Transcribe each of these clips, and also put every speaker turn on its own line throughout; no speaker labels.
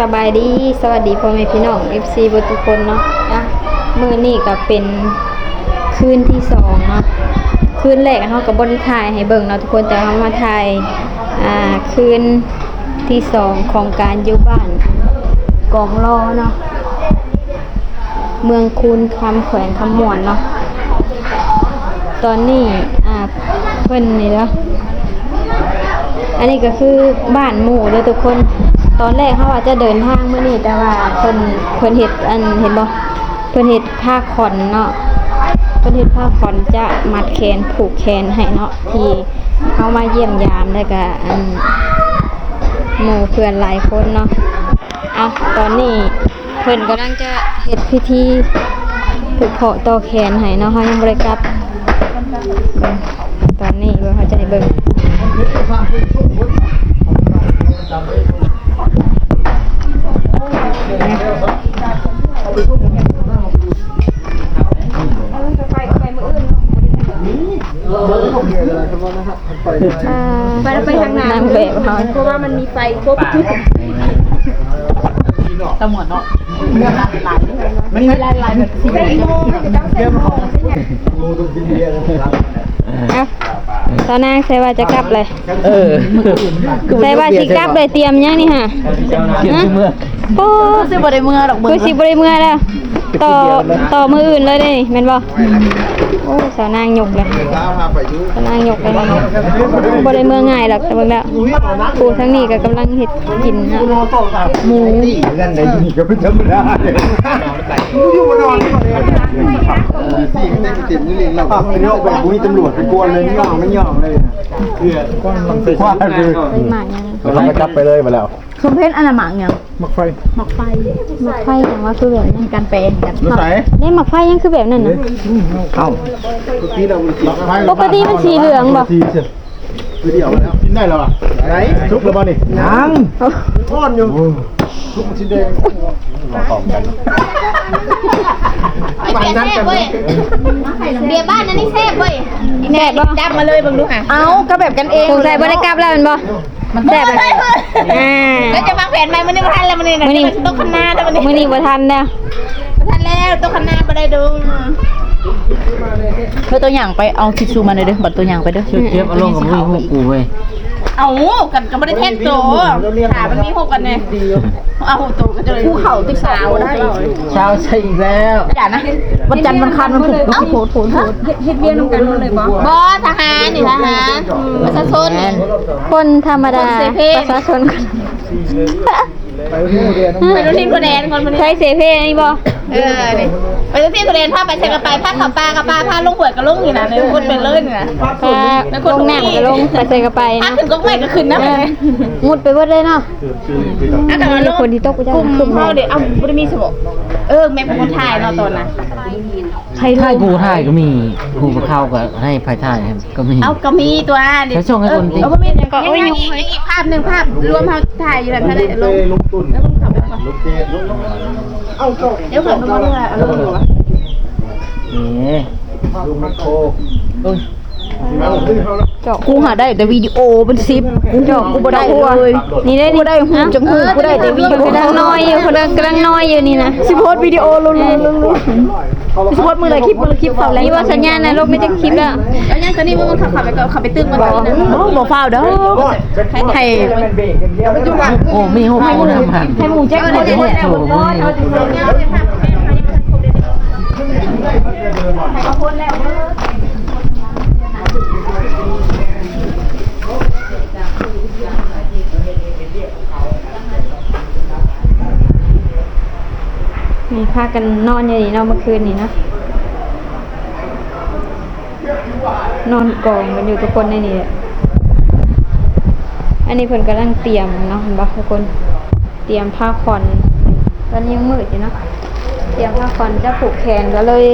สบายดีสวัสดีพ่อแม่พี่น้อง FC เบทุกคนเนาะมื้อนี้ก็เป็นคืนที่2เนาะคืนแรกเฮาก็บ่ได้ถ่ายให้เบิ่งเนาะทุกคนแต่เฮามาถ่ายคืนที่2ของการอยู่บ้านกองรอเนาะเมืองคูนคำแขวงคำม่วนเนาะตอนนี้เพิ่นนี่เนาะอันนี้ก็คือบ้านหมู่เด้อทุกคนตอนแรกเขาว่าจะเดินทางมื้อนี้แต่ว่าเพิ่นเฮ็ดเห็นบ่เพิ่นเฮ็ดผ้าขอนเนาะเพิ่นเฮ็ดผ้าขอนจะมัดแขนผูกแขนให้เนาะที่เฮามาเยี่ยมยามแล้วก็หมู่เพื่อนหลายคนเนาะตอนนี้เพิ่นกำลังจะเฮ็ดพิธีผูกเผาะต่อแขนให้เนาะเฮายังบ่ได้กลับตอนนี้บ่เข้าใจเบิ่งไปทางนางแบบเขาเพราะว่ามันมีไฟครบทุกตำรวจเนาะไม่ลายแบบสีเยี่ยมของตอนนั้นใส่ว่าจะกลับเลยใส่ว่าสิกลับเลยเตรียมยังนี่ฮะโอ้สิบ่ได้เมื่อดอกคือสิบ่ได้เมื่อแล้วต่อมืออื่นเลยนี่แม่นบ่โอ้สาวนางหยกเลยสาวนางหยกเลยบ่ได้เมื่อง่ายหรอกแต่เบิ่งแล้วผู้ทั้งนี้ก็กำลังเฮ็ดกินนะหมู
กันได้นี่ก็เป็นธรรมดาอยู่มานอนสี่ก็ได้ติดนี่เองเราเนาะแบบมีตำรวจไปกวนเลยนี่ไม่ยอมเลยคือก้อนมันเป็นว่าเลย
หมากยัง
เราไปจับไปเลยมาแล้ว
สมเพชอันน่ะหมากยัง
หมักไฟ
ยังว่าคือแบบนั้น
การแปลงกัน
นี่หมักไฟยังคือแบบนั้นน่ะ
เอ้า
ปกติมันสีเหลืองบ่
เดี๋ยวแล้วกินได้แล้วอ่ะไหนทุกแล้วบ่นี่ยังก้อนอยู่ทุกชิ้นแดงมาพร้อมกัน
ไปแซ่บเว้ยเบียร์บ้านนั่นนี่แซ่บเว้ย
แซ่บบ่
จับมาเลยบังดูค่ะเอาก็แบบกันเอง
สงสัยบ่ได้กลับแล้วมันบ่มันแซ่บอ่ะ
แล้วจะวางแผนไหมมันนี่บ่ทันแล้วมันนี่นะมันต้องคันหน้าแล้วมันนี่
มื้อนี้บ่ทันแล้ว
บ่ทันแล้วต้องคันหน้าบ่ได้ดูเธอตัวอย่างไปเอาทิชชู่มาเลยเด้อบัดตัวอย่างไปเด้อ
เทียบอารมณ์กับมือหูกูเว้ย
เอากันก็บ่ได้เทศโตขามันมี6กันเนี่ยเอา6โตก็จะเลยภูเขาติสาวได้
เช้าใช่อีกแล้ว
อย่านะวันจันทร์วันคันมันโผล่เฮ็ดเวียนนำกันเลยบ่ทหารนี่ทหารประชาชน
คนธรรมดาประชาชน
ไปรุ่นทีมตัวแดนคน
ใช้เสเพนี่บ่
นี่ไปรุ่นทีมตัวแดนผ้าไปใส่กระไปผ้าขาวปลากระปาผ้าลงหวยกับลงนี่นะในคนเป็นเลยนี่นะ
ลงน้ำก็ลงไปใส่กระไป
ผ้าขึ้นก็ไม่ก็ขึ้นนะ
มุดไปเบิดเลยเนาะ
แต่ว่า
คนที่ตกไปจ้า
คุมเขาเดี๋ยวเอาบ่ได้มีสมองแม่เป็นคนถ่ายเนาะตอนน่ะ
ใครถ่ายกูถ่ายก็มีกูเข้าก็ให้ไฟถ่ายก็มี
เอาก็มีตัว
ใช้ช่วงให้คนติ
ก็มีก็ยังอีกภาพนึงภาพรวมเขาถ่ายอยู่แบบนั้นเลยลงแล้วมึงขับไปก่อนเอาจบเดี๋ยวขับมาด้วยเอาลงอยู่วะ
นี่
ลูกแมคโคร
กูหาได้แต่วิดีโอเป็น10กูจอกกูบ่ได้เลย
นี่ได้
กูได้หูจมูกกูได้แต่วิดีโอก
ำลังน้อยอยู่กำลังน้อยอยู่นี่นะ
สิโพสวิดีโอลงสิโพสมือละคลิปเขาแล้ว
นี่ว่าสัญญาณนะลบไม่ได้คลิปแล้ว
ยังก็นี่มึงขับไปก็ขับไปตึกมันบ่ฟ้าวเด้อให้
โอ้มีหูกูทำหัน
ให้หมูแจ๊กเลย
โอ้โห
นี่พากันนอนอยู่นี่เนาะเมื่อคืนนี่นะนอนกองกันอยู่ทุกคนในนี่อันนี้เพิ่นกำลังเตรียมเนาะเห็นบ่ทุกคนเตรียมผ้าขอนตอนนี้ยังมืดอยู่เนาะเตรียมผ้าขอนจะผูกแขนก็เลย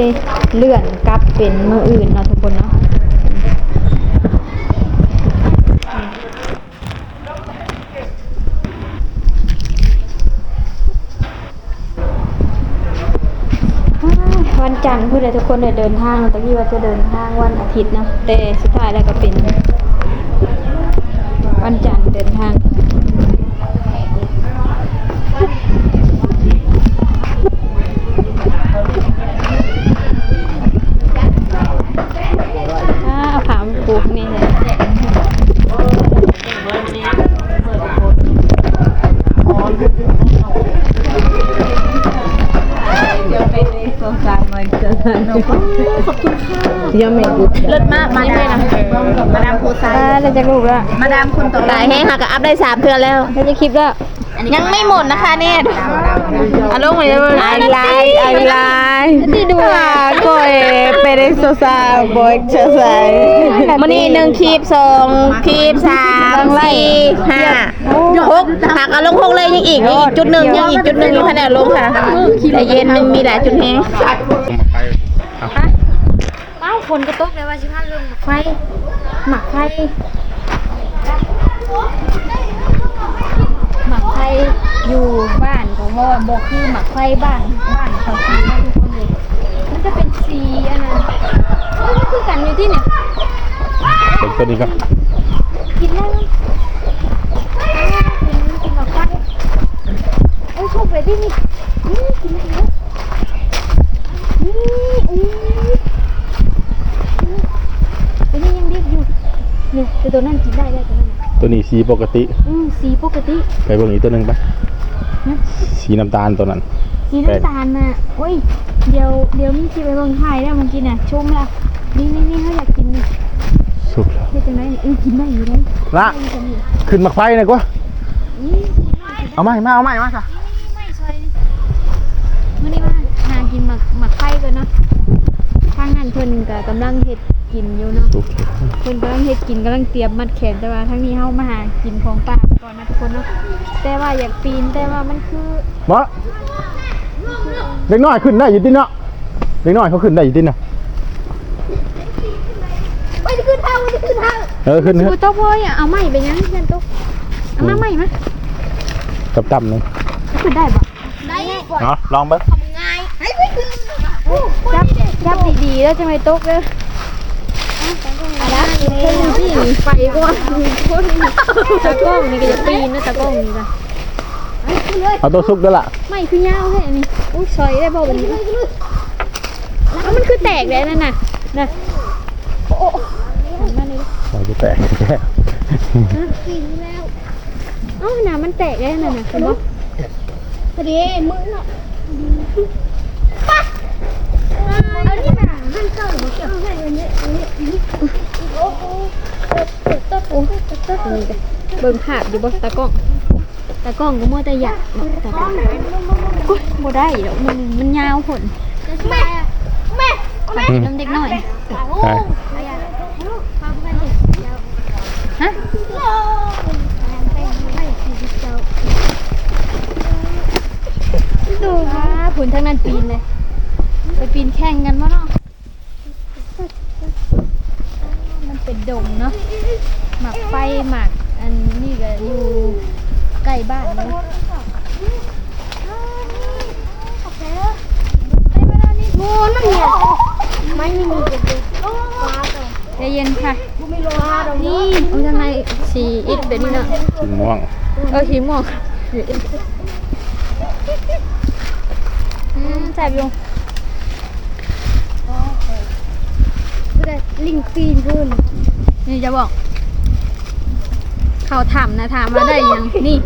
เลื่อนกลับเป็นมื้ออื่นเนาะทุกคนเนาะวันจันทร์ผู้ใดทุกคนได้เดินทางตะกี้ว่าจะเดินทางวันอาทิตย์นะแต่สุดท้ายแล้วก็เป็นวันจันทร์เดินทาง ยังไม่กู
เลิศมากมาได้นะมาดามโพไซ
เราจะลูกแล้ว
มาดามคุณต่อหลายแห้งค่ะก็อัพได้3เทือนแล้ว
เราจะคลิปแล้ว
ยังไม่หมดนะคะเนี่ยเอาลงไปเลย
ไอไลน์ที่ดู
ก็เปเรโซซาบอยเชอร์ไซมันนี่1คลิป2คลิป3 4 5 6หักเอาลง6เลยยังอีกจุดหนึ่งยังอีกจุดหนึ่งมีคะแนนลงค่ะแต่เย็นมันมีหลายจุดแห้ง
เอ้าฝนก็ตกเลยว่าชิพาเรื่องหมักไฟอยู่บ้านของโมบอกคือหมักไฟบ้านเขาสีนะทุกคนเลยมันจะเป็นสีอันนั้นมันคือกันอยู่ที่เนี่ย
เป็นตัวนี้ครับ
กินแล้วกินหมักไฟชอบไปที่นี่กินแล้วตัวนี้ยังเรียกอยู่เนี่ยแต่ตัวนั้นกินได้ตัวนั้น
ตัวนี้สีปกติ
สีปกติ
ไปเบิ่งอีกตัวหนึงปะสีน้ำตาลตัวนั้น
สีน้ำตาลน่ะโอ้ยเดี๋ยวมีที่ไปเบิ่งไทยได้มันกินน่ะชมละนี่เขาอยากกินนี่
สุกแล้ว
เฮ็ดจังไดนี่กินได้อยู่เลย
ละขึ้นมาไฟหน่อยกว่าเอาใหม่มาค่ะ
ไม่ซอยมื้อนี้มาหากินหมักไข่ก่อนเนาะทางนั้นเพิ่นก็กำลังเฮ็ดกินอยู่เนาะ
โอเค
เพิ่นกำลังเฮ็ดกินกำลังเตรียมมัดแขนแต่ว่าทั้งนี้เฮามาหากินของป่าก่อนนะทุกคนเนาะแต่ว่าอยากปีนแต่ว่ามันคือ
มาเด็กน้อยขึ้นได้อยู่ดิเนาะเด็กน้อยเขาขึ้นได้อยู่ดิเนาะ
ไปขึ้นทางขึ้นทาง
ขึ้น
กูตกเว้ยเอาไม้ไปยังเพื่อนตกเอามาไม้มา
ต่ำๆหนึง
ขึ้นได้บ่ได้
เนาะลองเบิ่ง
จับดีๆแล้วจะไม่ตกเลยอะไรคนที่ไฟก่อนคนตะกล้องนี่ก็จะปีนนะตะกล้องนี่จ้ะ
เอาตัวซุกด้วยล่ะ
ไม่คือยาวแค่นี้อุ้ยซอยได้บ่วันนี้แล้วมันคือแตกเลยนั่นน่ะนะโอ้หันมาเลย
เราจะแตกแค่
ปีนแล้วเอ้าหนามันแตกได้นั่นน่ะเห็นบ่พอดีมือเนาะเอานี่น่ะมันเก่าหรือบ่เกี่ยวให้อันนี้โอ้โหต๊ดนี่ก็เบิ่งภาพอยู่บ่ตากล้องก็มัวแต่อยากเนาะตากล้องกูบ่ได้ดอกมันยาวผลแม่น้ำเด็กน้อยฮะดูค่ะผลทั้งนั้นปีนเลยไปปีนแข่งกันวะเนาะมันเป็นดงเนาะหมักไฟหมักอันนี้ก็อยู่ใกล้บ้านเลยมูนมันเนี่ยไม่มีใจเย็นค่ะนี่เอาทางในสีอิดแบบนี้เนาะ
สีม่วง
สีม่วงใส่ไปลงลิงปีนขึ้นนี่จะบอกเขาถามนะถามมาได้ยังนี่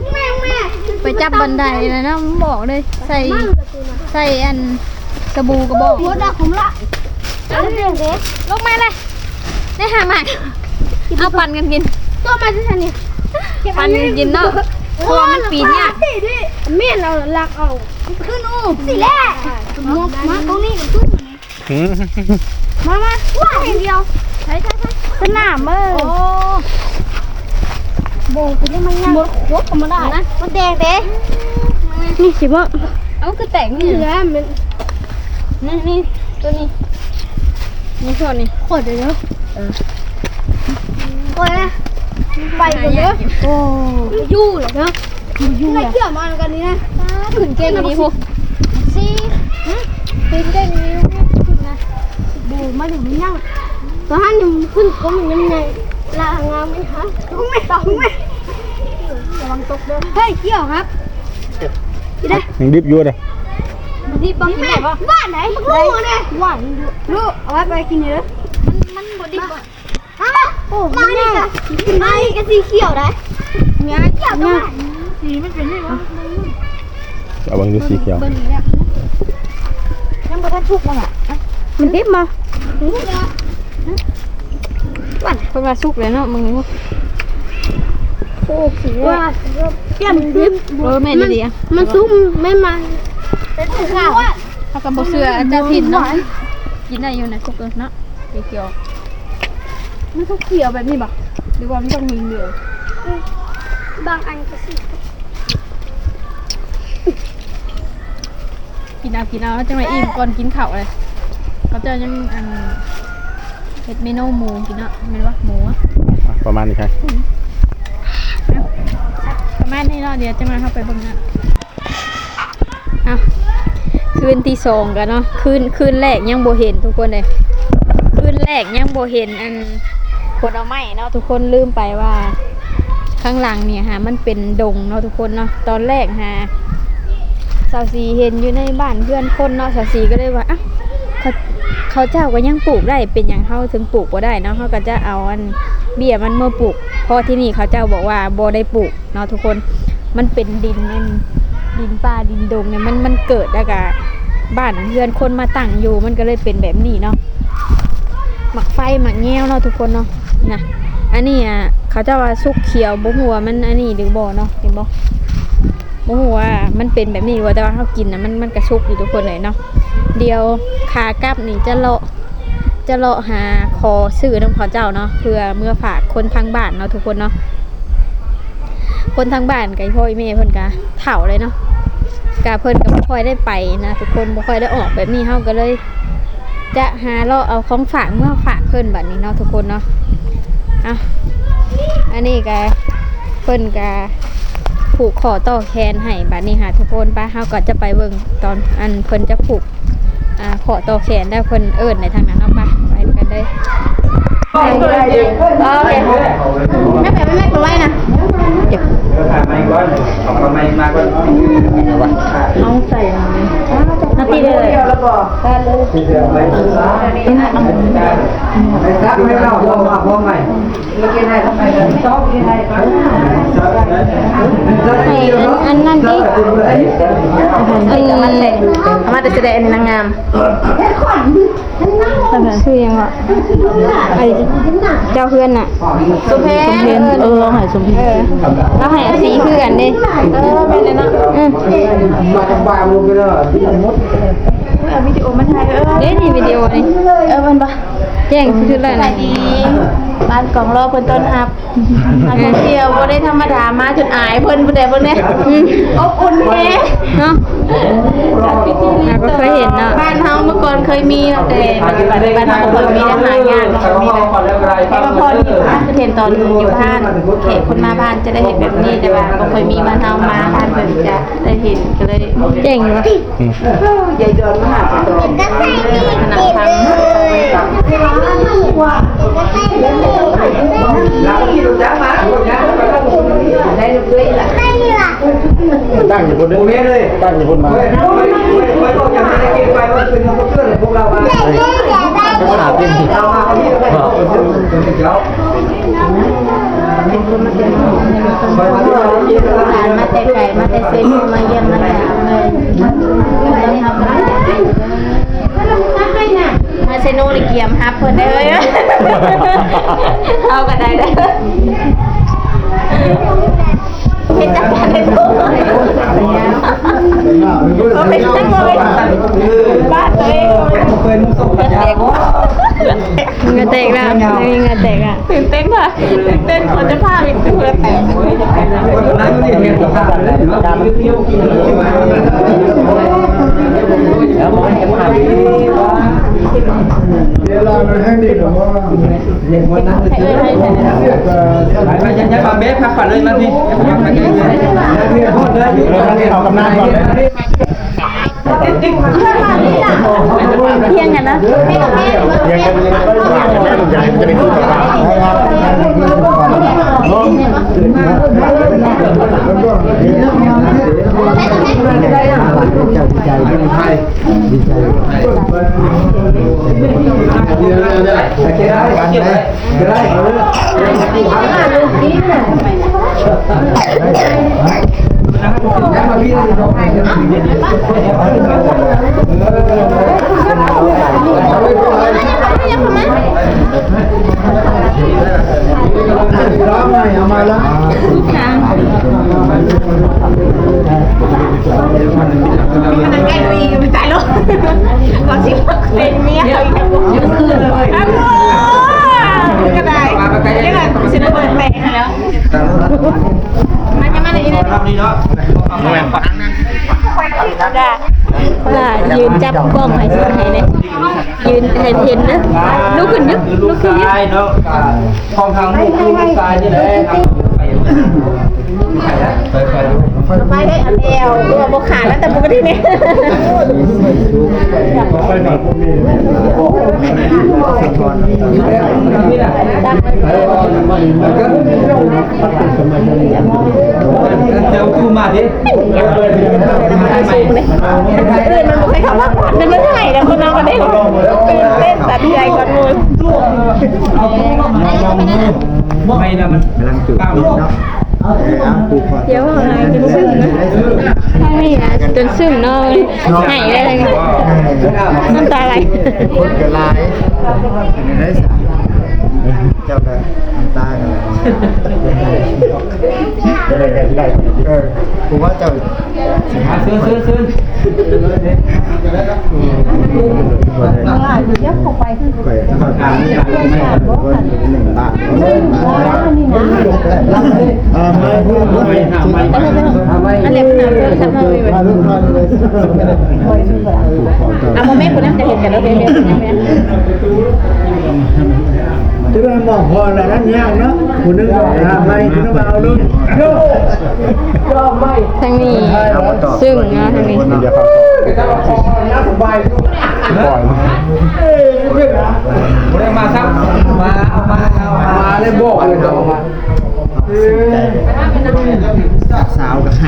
ไปจับบันไดนะนะบอกเลยใส่อันสบู่กระบอกหัวดาผมละลงมาเลยได้หามาเอาปั่นกันกินตัวมาที่ฉันนี่ปั่นกันกินเนาะเพราะมันปีนเนี่ยเมียเราลักเอาขึ้นอูสิแหละมาตรงนี้กับขึ้นมาว้าเห็นเดียวใช่สนามโอ้โบกูได้มันยังหมดหัวก็มาได้นะมันแดงเด้นี่สิบ่เอาคือแตกนี่เหลือมันนี่ตัวนี้นี่ส่วนนี้ขวดเดี๋ยวโอ้ยไปกันเด้อโอ้ยู่เหรอเนาะยู่ไม่เกี่ยวมากันนี่นะขึ้นเก่งอันนี้พวกสิขึ้นเก่งนี่ขึ้นนะดูมาถึงมันยังตอนนั้นยังขึ้นก็มันยังไงลางามไหมฮะต้องไม่ระวังตกเด้อเฮ้ยเกี่ยวครับ
ยังดิบอยู่เลย
ดีปังกินได้ปะบ้านไหนลูกเนี่ยหวานลูกเอาไว้ไปกินเยอะมันบดดีกว่าโอ้มานี่กันมานี่กันสีเขียวได้เนี่ยเขียวตรงไหนสีมันเป็นยังไง
เอาบางดูสีเขียว
เบิ้ลนี่แหละยังบ่ทันทุกมั้งอ่ะ มันดิบมาวันเพิ่นมาสุกเลยเนาะมึงโอ้โหว่าแก้มดิบแม่ดีอ่ะมันซุกไม่มันข้าวเขากำบอกเสือจะผิดเนาะกินได้อยู่นะสุกเลยเนาะเขียวมันต้องเขียวแบบนี้ป่ะหรือว่ามันต้องมีเหลืองบางอันก็สิกินเอาจังไรอิ่มก่อนกินข้าวเลยเขาจะยังเห็ดเมนูหมูกินเนาะไม่รู้ว่าหมู
ประมาณนี้ครับ
ประมาณนี้เนาะเดี๋ยวจะมาเข้าไปเบิ่งนะเอาคืนที่2กันเนาะคืนแรกยังโบเห็นทุกคนเลยคืนแรกยังโบเห็นผลไม้เนาะทุกคนลืมไปว่าข้างหลังเนี่ยฮะมันเป็นดงเนาะทุกคนเนาะตอนแรกฮะสาวสีเห็นอยู่ในบ้านเพื่อนคนเนาะสาวสีก็เลยว่าเขาเจ้าก็ยังปลูกได้เป็นอย่างเขาถึงปลูกก็ได้เนาะเขาก็จะเอาเบี้ยมันเมื่อปลูกพอที่นี่เขาเจ้าบอกว่าบ่ได้ปลูกเนาะทุกคนมันเป็นดินป่าดินดงเนี่ยมันเกิดแล้วก็บ้านเพื่อนคนมาตั้งอยู่มันก็เลยเป็นแบบนี้เนาะหมักไฟหมักแง่วเนาะทุกคนเนาะนะอันนี้เขาเจ้าว่าสุกเขียวบ่ฮู้ว่ามันอันนี้หรือบ่เนาะเห็นบ่ฮู้ว่ามันเป็นแบบนี้ว่าแต่ว่าเขากินนะมันกระชุกอยู่ทุกคนเลยเนาะเดียวขากลับนี่จะเลาะหาคอซื้อน้ำขอเจ้าเนาะเพื่อเมื่อฝากคนทางบ้านเนาะทุกคนเนาะคนทางบ้านกับพ่อแม่เพิ่นกะเฒ่าเลยเนาะกะเพิ่นก็บ่ค่อยได้ไปนะทุกคนบ่ค่อยได้ออกแบบนี้เฮาก็เลยจะหาเลาะเอาของฝากเมื่อฝากเพิ่นบัดนี้เนาะทุกคนเนาะอันนี้กะเพิ่นกะผูกคอต่อแขนให้บัดนี้ค่ะทุกคนป้าเฮาก็จะไปเบิ่งตอนเพิ่นจะผูกขอต่อแขนได้เพิ่นเอิ้นในทางนั้นเนาะป้าไปกันเลยโอเคไม่ไปไว้นะเดี๋ยวถ่ายไม้ก่อนเอาไม้มาก่อนเอาใส่นาทีเลยแล้วก็ได้เลยไม่เล่าพร้อมใหม่อันนั้นดิมาแต่แสดงนางงามชื่อยังวะไอเจ้าเพื่อนน่ะสุเพนหายสุเพนแล้วหายสีเพื่อนดิเป็นเลยนะ
มาทำบ้าลูกไปเลย
วิดีโอมาถ่าย
เด้นี่วิดีโอนี่
มันปะ
แจ้งชื่ออะไรนะ
ดีบ้านกองรอเพิ่นต้นฮับมาท่องเที่ยวบ่ได้ธรรมดามาจนอายเพิ่นบ่ได้เบิ่งแน่อบอุ่นแท้
เนาะก็เคยเห็นเนาะ
บ้านเฮาเมื่อก่อนเคยมีแต่ปัจจุบันบ้านเฮาบ่เคยมีได้หายากมีแต่พออยู่บ้านจะเห็นตอนอยู่บ้านเขตคนมาบ้านจะได้เห็นแบบนี้แต่ว่าบ่เคยมีบ้านเฮามาบ้านเพิ่นจะได้เห็นก็เลย
เจ๋งอยู่
ยายจอนมาหาตอนขนาดทาง
เราที่รู้จักมาได้ด้วยล่ะตั้งอยู่บนนี้เลยตั้งอยู่บนมาไม่ต้องอย่างนี้เก็บไปว่าเป็นของเพื่อนพวกเรามา
ก็หาเป็นที่
เรามาที่เรา
มาแต่ไก่มาแต่เซนมาเยี่ยมมาแต่เลยมาเซโนลิเกียมฮับเพิ่นได้เลยเอากันได้เด้อเป็นจักรยานในตู้ก็เป็นจักรยานบ้านตัวเอง
เป็นส่งกระจาย
เงาแตกแล้วเงาแตกอ่ะ
ตื่นเต้นค่ะตื่นเต้นคนจะพาไปเพื่อแตก
นั่นนี่เห็นกับการเที่ยวกินแล้วมองเห็นผ่านเวลามันให้ดีหรอว่าเห็นวันนั้นจะไปยันมาเบ๊พักผ่อนเลยมาพี่พักเลยนี่โทษเลยนี่เอากำนันก่อนเลย
เที่ยงกันนะ
จะไปพูดกับเราดีใจดีใจดีใจแล้วมาพี่เราให้กัน
ล่ะยืนจับกล้องให้สิให้เนี่ยยืนให้เห็นนะลุกขึ้นยุบลุกขึ้นยุบ
เนาะของทางลูกลูกชายนี่แหละครับ
ไปได้อันเดียวตัวบกขาดแล้วแต่ปกติเนี่ย
ไปก่อนพวกนี้
เดี๋ยวกูมาดิ
สูงเลยอื่นมันบอกให้เขาว่าก่อนเป็นเรื่องไงแล้วคนน้องก็ได้เต้นตัดใจก่อนมูล
ไม่นะมัน
กำลังจุดเนาะปลูกก่อน
เดี๋ยวอะไรจนซึ้งนะไม่นะจนซึ้งเนาะหายอะไรกันน้ำตาไหล
คนกระลายได้สามเจ้าก็ตากันผมว่าเจ้า
ซื้อ
ก่อยถ้ามาทานนี่ก็หนึ่งบาทไม่พูดไม่ทำไม่
อันเล็บหนาเพื่อนทำมาเลย
มาลูกนอนเลย
เอาโมเมนต์คนนั้นจะเห็นกันแล้วเป็นแบบนี้ไหม
ที่ว่าหมอกพอแล้วนั่นยากเนาะคุณนึกไม่คุณนึกเอาลูก
ทางนี้ซึ้งนะทางนี้
เดี๋ยวครับปล่อย
ไม่ได้มาครับมาเอามาได้บอกเลยครับมา
สาวกับไห้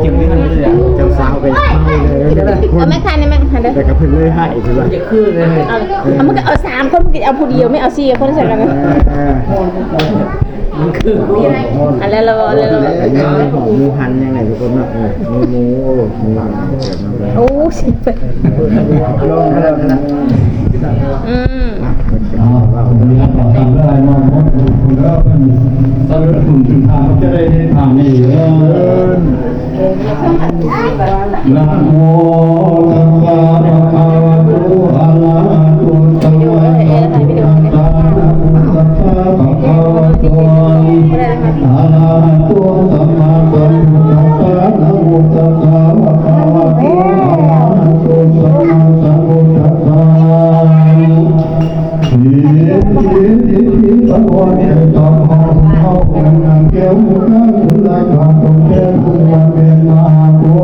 จิ้มนี่มันเลยอ่ะ
เจ้าสาวไปเข้าเลย
เอาไม่คันนี่มั้งคันเด้อ
แต่กับเพื่อนเลยให้คือว่า
จะคือเลย
เอามึงก็เอา3คนมึงก็เอาผู้เดียวไม่เอา4คนใส่กัน
มันคือ
อันแล้วเรา
หอมมูหันยังไงทุกคนนะมู
โอ้สิไป
ลงแล้วนะ
จะได้ทำให้เอิญนะโมตัสสะภะคะวะโตอะระหะโตสัมมาสัมพุทธัสสะนะโมตัสสะภะคะวะโตอะระหะโตสัมมาสัมพุทธัสสะนะโมตัสสะภะคะวะโตอะระหะโตสัมมาสัมพุทธัสสะสังวรเอตองของเขาเป็นนางแก้วมุขนาสุนัขขาตงแก้วมุขวันเป็นมหาบัว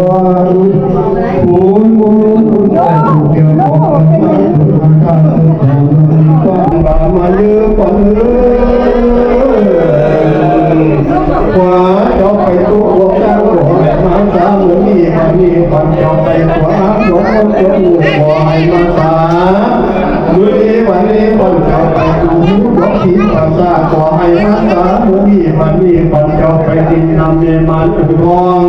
คุณบุรุษคุณใจถูกเกี่ยวของมันถูกทางของความบามาเยอะกว่าขวาเจ้าไปตัวหัวจ้าหัวมาสามหรือมีความเจ้าไปขวาหลวงพ่อเจ้าหัวให้มาสามือนี้วันนี้คนเจ้าไปดูรถขีภาษาขอให้มาสามือนี้วันนี้คนเจ้าไปดินนำเนมันอุดร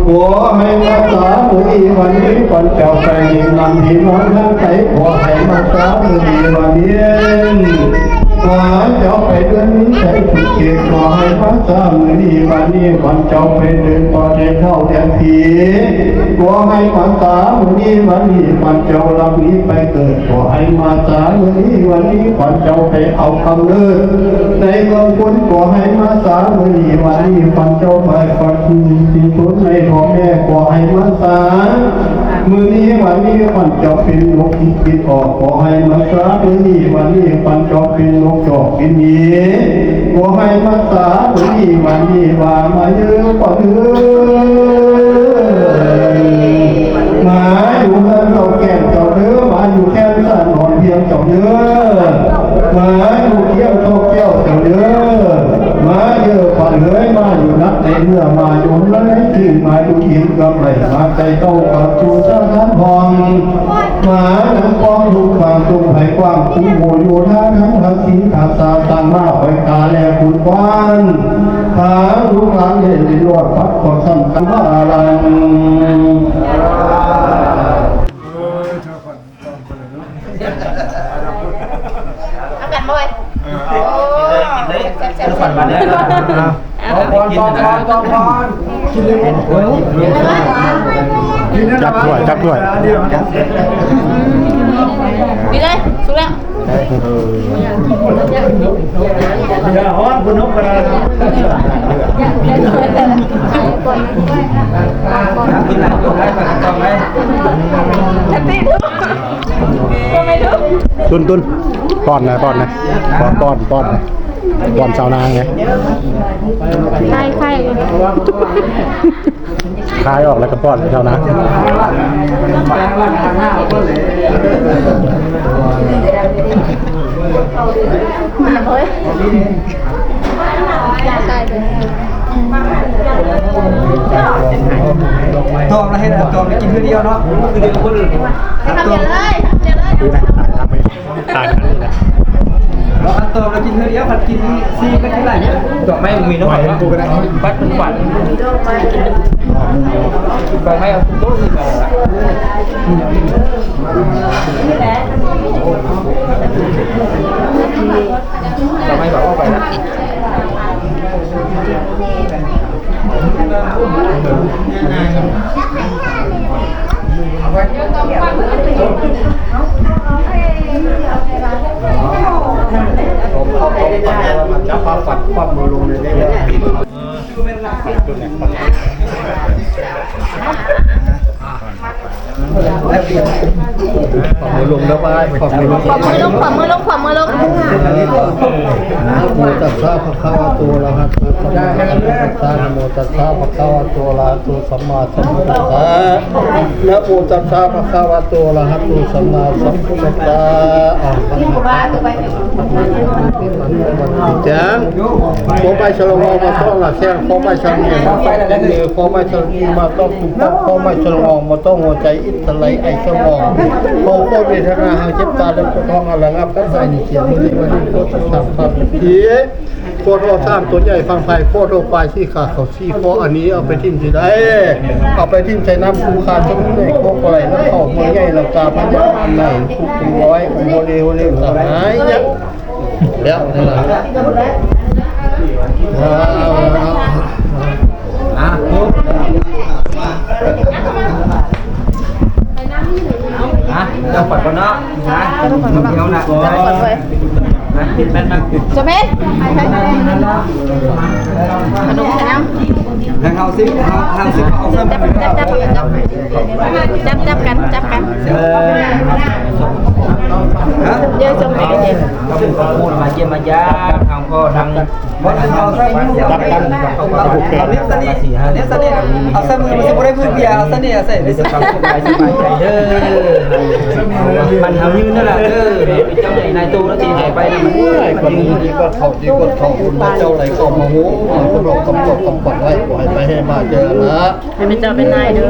ขอให้มาสามือนี้วันนี้คนเจ้าไปดินนำที่นอนทั้งใจขอให้มาสามือนี้วันนี้ขอเจ้าไปเดินนี้ใจถูกเกียรขอให้มาสามือนี้วันนี้คนเจ้าไปเดินต่อเดินเข้าแดนผีขอให้มาสามือนี้วันนี้คนเจ้ารับนี้ไปเกิดขอให้มาสามือนี้วันนี้คนเจ้าไปเอาคำเลิศในเมืองคนขอให้มาสามือนี้วันนี้คนเจ้าไปก่อนที่ทุนในพ่อแม่ขอให้มาสามือนี้วันนี้คนเจ้าเป็นนกที่กินออกขอให้มาสามือนี้วันนี้คนเจ้าเป็นนกจอกกินนี้ขอให้มาสามือนี้วันนี้ว่ามาเยอะกว่าเดิมมาอยู่เมืองเจ้าแก่เจ้าเนื้อมาอยู่แค่สันนอนเพียงเจ้าเนื้อมาอยู่เที่ยวโตเกียวเจ้าเนื้อมาเยอะกว่าเลื้อยมาอยู่นักในเมื่อมาอยู่ไรที่มาอยู่หินกำไรมาใจเต้ากับจูสะท้านพองมาหนังป้องลูกความตุ้มไผ่กว้างคุ้มโหอยู่ท่าทั้งทักษิณขาสาตังมาไว้ตาแลขุนควันหาลูกหลานเล่นดินรอดพัดขอสั่นกันว่าอะไร
เอากันบ่อยแซ่บ
ฝันมาเนี่ย
จับถ้วย
ๆดีเลยสุกแล้ว
อย่าฮ้อนคุณนกกระดาษกินหลังตัวได้มาต่อไหมตุนป้อนนะป้อนชาวนางไง
ใช่ใช่
คายออกแล้วก็ป้อนชาวนาง
ตอมแล้วให้ตอมไปกินเพื่อเดียวเนาะคือเดียวคนอื่น
ทำเดี๋ยวเลย
ดูนะตายกันนี่นะ
เราอันตอมเรากินเพื่อเดียวผัดกินซีก็ได้หลายดอกไม้มีน้องไหนกูก็ได้ปัดเป็นฝันดอกไม้เอาโต๊ะนี่ไปละดอกไม้แบบเอาไปละ
จับปลาฝัดความมือลงเลยได้เลยความมือลงแล้วไปความมือลง
ขวามือลงขวามือลงขวามือลง
นะโมตัสสะภะคะวะโตอะระหะโตสัมมาสัมพุทธัสสะนะโมตัสสะภะคะวะโตอะระหะโตสัมมาสัมพุทธัสสะนะโมตัสสะภะคะวะโตอะระหะโตสัมมาสัมพุทธัสสะจังขอไปฉลองมาต้องละแข้งขอไปฉลองมาไปแล้วเนี่ยขอไปฉลองมาต้องถูกต้องขอไปฉลองมาต้องหัวใจอิสระไอสมองขอโคตรเวทนาหางเจ็บตาแล้วก็ท้องอะไรงับกันใส่เสียงมือวันนี้โคตรสัมผัสผีโคตรโอซ้ำตัวใหญ่ฟังไฟโคตรโอปลายที่ขาดเขาซี่โคอันนี้เอาไปทิ้งที่ได้เอาไปทิ้งใส่น้ำคูคาจนเหนื่อยโคกอะไรแล้วเข้ามือใหญ่เราตาพยักอันไหนคุกคุมร้อยคุมโมเดลเล่มสหายยักแล้วนี่แหละ
เราปัดก่อนเนาะนะเดี๋ยวนะนะติดแม่นมาก
จะเม็ดขนมใช่ไหม
ทางเฮาซิเอาเส้น
จับกันจับกัน
ฮะ
เยอะจมไปกันเยอะ
เราเป็นข้อมูลมาเยี่ยมมายาทางพ่อทางวัดเอาใส่จับกันเอาเล็บสนิทเอาใส่มือมันจะไม่ได้พื้นเบียร์เอาสนิทใส่ได้สบายใจเด้อมันทำยืนนั่นแหละเด้อเจ้าใหญ่นายตู้แล้วตีหายไปนะมัน
คนนี้ก็เขาดีก็เขาคุณเจ้าไหลเข้ามาหูคุณบอกกำปัดไว้ปล่อยไปให้มาเจอละ
ให้เป็นเจ้าเป็นนายเด้อ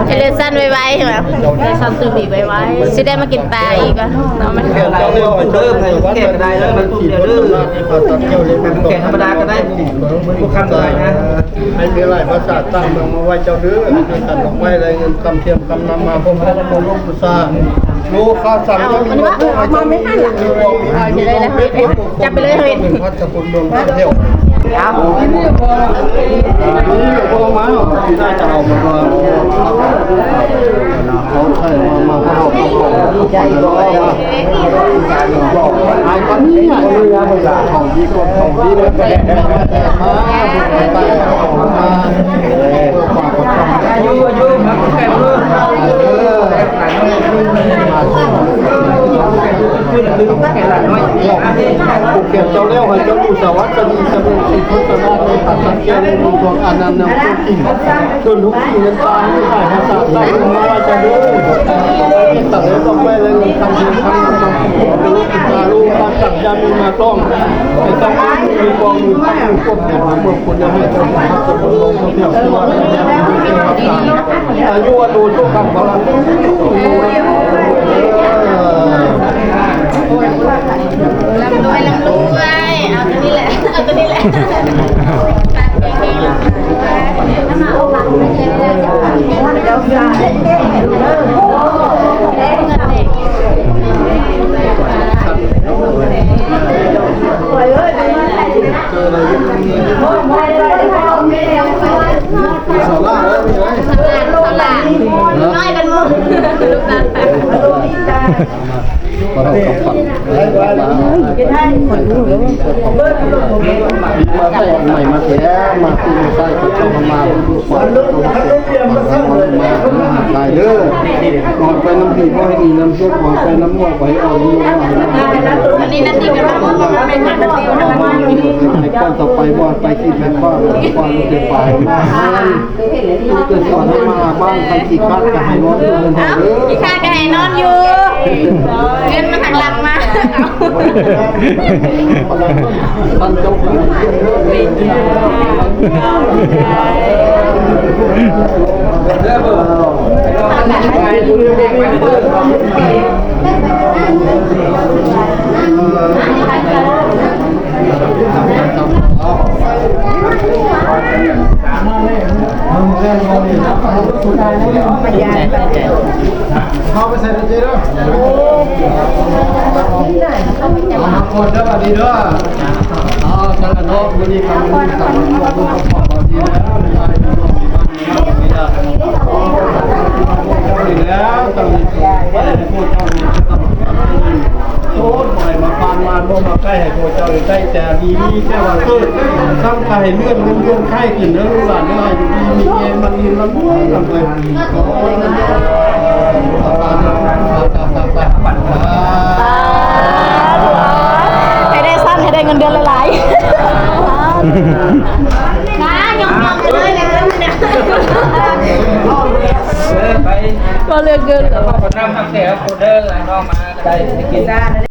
เอเลซันไวๆใช่ไหมเอเลซันตื่นอีกไวๆสิได้มากินปลาอีกอ่ะเราไม่
เกี่ยวกับเรื่องมันเริ่มให้แก่ก็ได้แล้วมันตุ้มเดียวเด้อแก่ธรรมดาก็ได้พวกคำก็ได้นะ
ไม่มีไรภาษาตั้งเมืองมาไว้เจ้าเด้อตัดดอกไม้อะไรเงินคำเทียมคำนำมาพมพระโมลกพุทธารู้ข้าสั่งจะมีมาไม่ให้หลัง
จับไปเลยเฮ้ย
พัฒคุณดวงเที่ยว
เอา
นี่พอมาที่ได้จะเอามาเขาใช่มาเขาดีใจด้วยบอกไอ้คนนี้ไอ้เรื่องมันจะของดีก็ของดีแล้วก็ได้มาไปมา
อายุครับแก่เด้อคือลืมแก่หลานน้อย
ผูกเก็บเจ้าเลี้ยวให้เจ้าดูสวัสดีจะเป็นสิ่งที่จะได้ในปัจจัยเกี่ยวกับดวงอนันต์นำผู้จริงจนทุกสิ่งนั้นตายไม่ได้ภาษาใต้มาว่าจะเด้อตัดเลยต้องไปเลยทำเพียงครั้งต้องเป็นลูกตาลูกตาจับยามีมาต้องไอ้ต้องมีกองมือตั้งมือกบเนี่ยเมื่อคนจะให้เจ้าพักจะบนลงเขาเที่ยวที่ว่าจะมีเป็นภาษาอายุวันดูทุกคำพลัง
ลำด้วยเอาตัวนี้แหละ
สาระแล้วมีไหม
น้อยกันหมดลูกตา
ใส่ใหม่มาแท้มาตีใส่ก็ต้องมาดูก่อนมาได้เด้อนอนไปน้ำผีบ่ให้ดีน้ำซุปนอนไปน้ำม่วงไปอ่อนอยู่อันนี้นาทีกันแล้วไม่ทันนาทีกันแล้วไอ้ก้อนต่อไปบ่ไปคิดแม่บ้านบ้านจะไปมาจะสอนให้มาบ้านใครขี้คาดก็ให้นอนอยู่เด้อ
พี่ข้าก็ให้นอนอยู่เงินมาทางหลังมา
ท่านเจ้าของเข้าไปใส่ในเจ้าคนเด้อดีเด้อสังกัดนกวันนี้คำสั่งสั่งขอบดีแล้วแล้วตอนนี้พูดเจ้าโอ้ยบ่อยมาปานมาบ่มาใกล้ให้โคเจ้าใกล้แต่ดีมีแค่ว่าเกิดสร้างไข่เลื่อนไข่ขึ้นเด้อลูกหลานเด้ออยู่ดีมีเงินมันนี่ลำบากลำเลยขอ
ให้ได้สั้นให้ได้เงินเดือนหลายๆนะยอมเลยนะเนี่ย
ไป
ก็เลือกเงินเหรอ
คนน้ำทำเสียโคเดอร์น้องมาได้กินได้